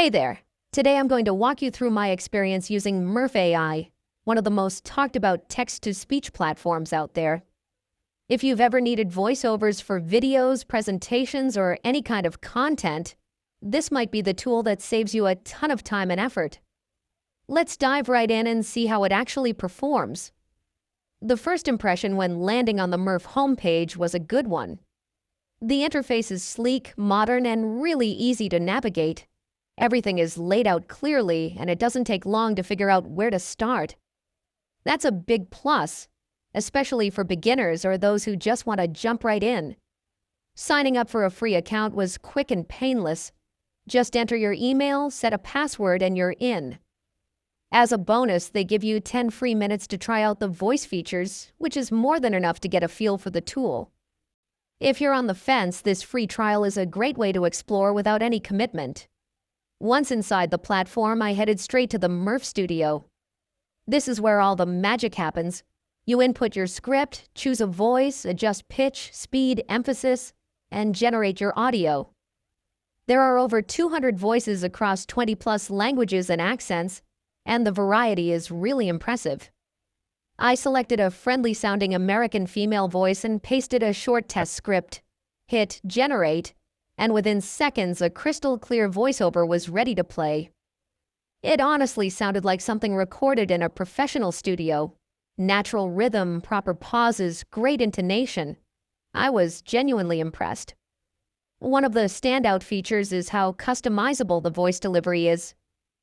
Hey there! Today I'm going to walk you through my experience using MurfAI, one of the most talked about text-to-speech platforms out there. If you've ever needed voiceovers for videos, presentations, or any kind of content, this might be the tool that saves you a ton of time and effort. Let's dive right in and see how it actually performs. The first impression when landing on the Murf homepage was a good one. The interface is sleek, modern, and really easy to navigate. Everything is laid out clearly, and it doesn't take long to figure out where to start. That's a big plus, especially for beginners or those who just want to jump right in. Signing up for a free account was quick and painless. Just enter your email, set a password, and you're in. As a bonus, they give you 10 free minutes to try out the voice features, which is more than enough to get a feel for the tool. If you're on the fence, this free trial is a great way to explore without any commitment. Once inside the platform, I headed straight to the Murf Studio. This is where all the magic happens. You input your script, choose a voice, adjust pitch, speed, emphasis, and generate your audio. There are over 200 voices across 20+ languages and accents, and the variety is really impressive. I selected a friendly-sounding American female voice and pasted a short test script, hit generate, and within seconds a crystal-clear voiceover was ready to play. It honestly sounded like something recorded in a professional studio. Natural rhythm, proper pauses, great intonation. I was genuinely impressed. One of the standout features is how customizable the voice delivery is.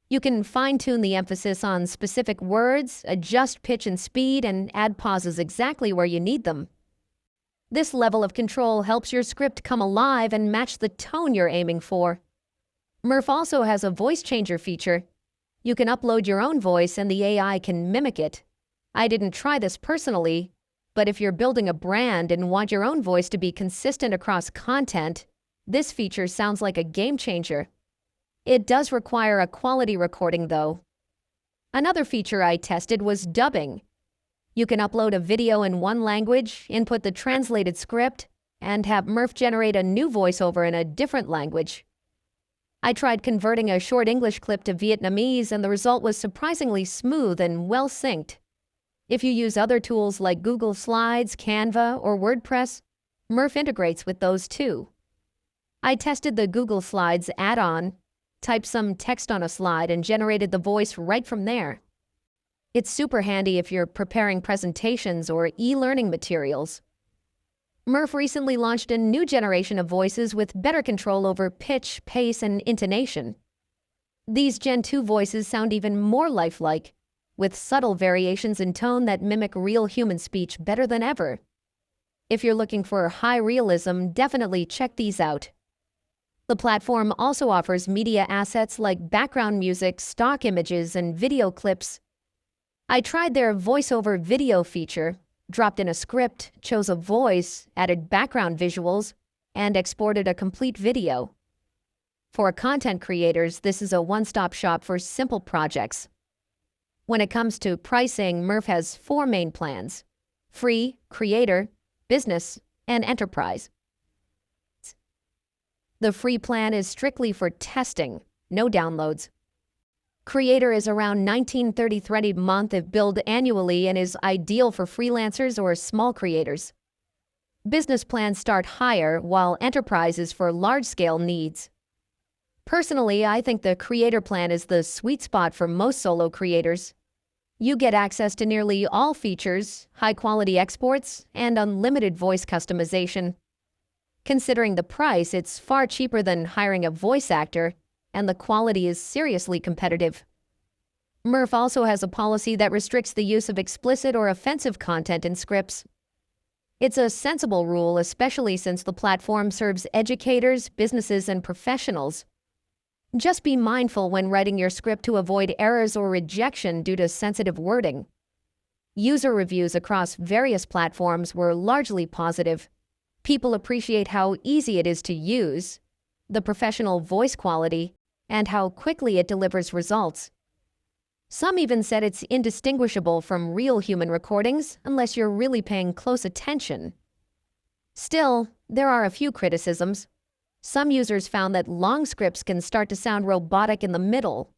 You can fine-tune the emphasis on specific words, adjust pitch and speed, and add pauses exactly where you need them. This level of control helps your script come alive and match the tone you're aiming for. Murf also has a voice changer feature. You can upload your own voice and the AI can mimic it. I didn't try this personally, but if you're building a brand and want your own voice to be consistent across content, this feature sounds like a game changer. It does require a quality recording, though. Another feature I tested was dubbing. You can upload a video in one language, input the translated script, and have Murf generate a new voiceover in a different language. I tried converting a short English clip to Vietnamese, and the result was surprisingly smooth and well synced. If you use other tools like Google Slides, Canva, or WordPress, Murf integrates with those too. I tested the Google Slides add-on, typed some text on a slide, and generated the voice right from there. It's super handy if you're preparing presentations or e-learning materials. Murf recently launched a new generation of voices with better control over pitch, pace, and intonation. These Gen 2 voices sound even more lifelike, with subtle variations in tone that mimic real human speech better than ever. If you're looking for high realism, definitely check these out. The platform also offers media assets like background music, stock images, and video clips. I tried their voiceover video feature, dropped in a script, chose a voice, added background visuals, and exported a complete video. For content creators, this is a one-stop shop for simple projects. When it comes to pricing, Murf has 4 main plans: free, creator, business, and enterprise. The free plan is strictly for testing, no downloads. Creator is around $19.33 a month if billed annually and is ideal for freelancers or small creators. Business plans start higher, while enterprise is for large-scale needs. Personally, I think the creator plan is the sweet spot for most solo creators. You get access to nearly all features, high-quality exports, and unlimited voice customization. Considering the price, it's far cheaper than hiring a voice actor, and the quality is seriously competitive. Murf also has a policy that restricts the use of explicit or offensive content in scripts. It's a sensible rule, especially since the platform serves educators, businesses, and professionals. Just be mindful when writing your script to avoid errors or rejection due to sensitive wording. User reviews across various platforms were largely positive. People appreciate how easy it is to use, the professional voice quality, and how quickly it delivers results. Some even said it's indistinguishable from real human recordings unless you're really paying close attention. Still, there are a few criticisms. Some users found that long scripts can start to sound robotic in the middle.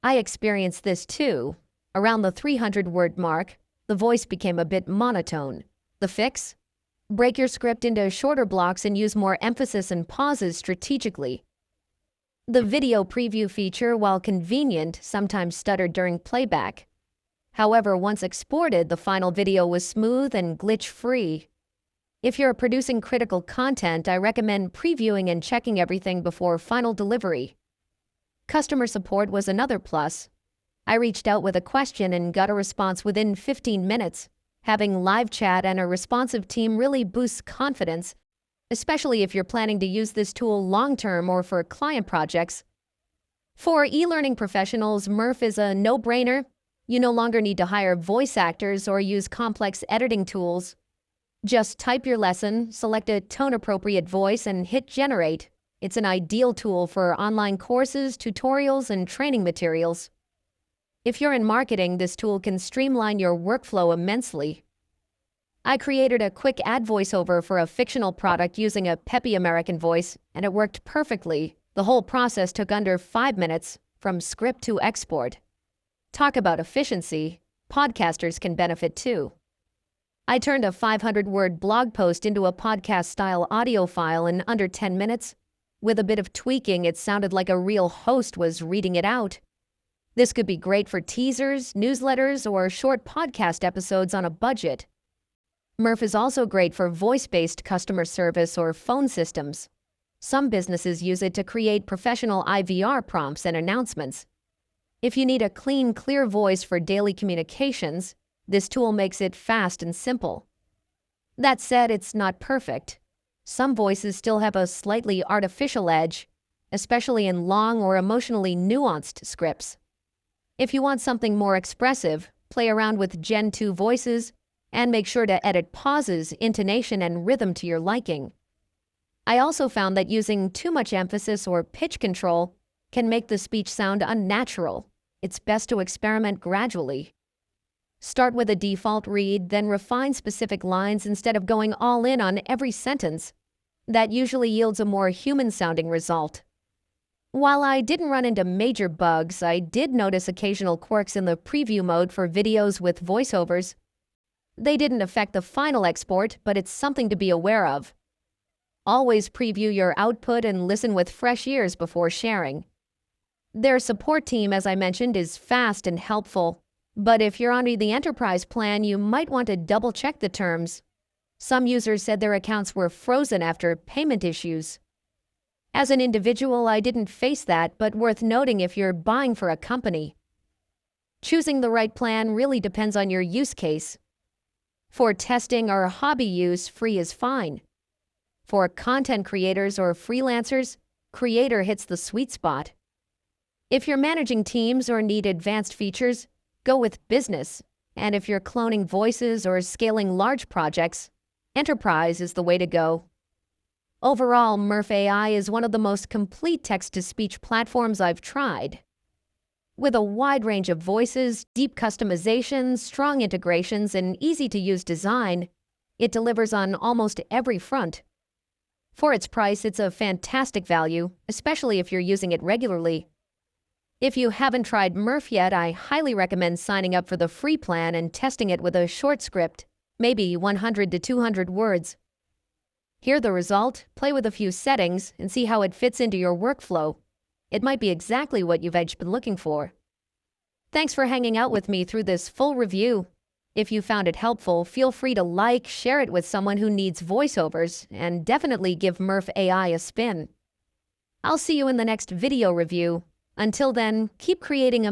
I experienced this too. Around the 300-word mark, the voice became a bit monotone. The fix? Break your script into shorter blocks and use more emphasis and pauses strategically. The video preview feature, while convenient, sometimes stuttered during playback. However, once exported, the final video was smooth and glitch-free. If you're producing critical content, I recommend previewing and checking everything before final delivery. Customer support was another plus. I reached out with a question and got a response within 15 minutes. Having live chat and a responsive team really boosts confidence, especially if you're planning to use this tool long-term or for client projects. For e-learning professionals, Murf is a no-brainer. You no longer need to hire voice actors or use complex editing tools. Just type your lesson, select a tone-appropriate voice, and hit generate. It's an ideal tool for online courses, tutorials, and training materials. If you're in marketing, this tool can streamline your workflow immensely. I created a quick ad voiceover for a fictional product using a peppy American voice, and it worked perfectly. The whole process took under 5 minutes, from script to export. Talk about efficiency. Podcasters can benefit too. I turned a 500-word blog post into a podcast-style audio file in under 10 minutes. With a bit of tweaking, it sounded like a real host was reading it out. This could be great for teasers, newsletters, or short podcast episodes on a budget. Murf is also great for voice-based customer service or phone systems. Some businesses use it to create professional IVR prompts and announcements. If you need a clean, clear voice for daily communications, this tool makes it fast and simple. That said, it's not perfect. Some voices still have a slightly artificial edge, especially in long or emotionally nuanced scripts. If you want something more expressive, play around with Gen 2 voices and make sure to edit pauses, intonation, and rhythm to your liking. I also found that using too much emphasis or pitch control can make the speech sound unnatural. It's best to experiment gradually. Start with a default read, then refine specific lines instead of going all in on every sentence. That usually yields a more human-sounding result. While I didn't run into major bugs, I did notice occasional quirks in the preview mode for videos with voiceovers. They didn't affect the final export, but it's something to be aware of. Always preview your output and listen with fresh ears before sharing. Their support team, as I mentioned, is fast and helpful. But if you're on the enterprise plan, you might want to double-check the terms. Some users said their accounts were frozen after payment issues. As an individual, I didn't face that, but worth noting if you're buying for a company. Choosing the right plan really depends on your use case. For testing or hobby use, free is fine. For content creators or freelancers, Creator hits the sweet spot. If you're managing teams or need advanced features, go with Business. And if you're cloning voices or scaling large projects, Enterprise is the way to go. Overall, MurfAI is one of the most complete text-to-speech platforms I've tried. With a wide range of voices, deep customizations, strong integrations, and easy-to-use design, it delivers on almost every front. For its price, it's a fantastic value, especially if you're using it regularly. If you haven't tried Murf yet, I highly recommend signing up for the free plan and testing it with a short script, maybe 100 to 200 words. Hear the result, play with a few settings, and see how it fits into your workflow. It might be exactly what you've been looking for. Thanks for hanging out with me through this full review. If you found it helpful, feel free to like, share it with someone who needs voiceovers, and definitely give MurfAI a spin. I'll see you in the next video review. Until then, keep creating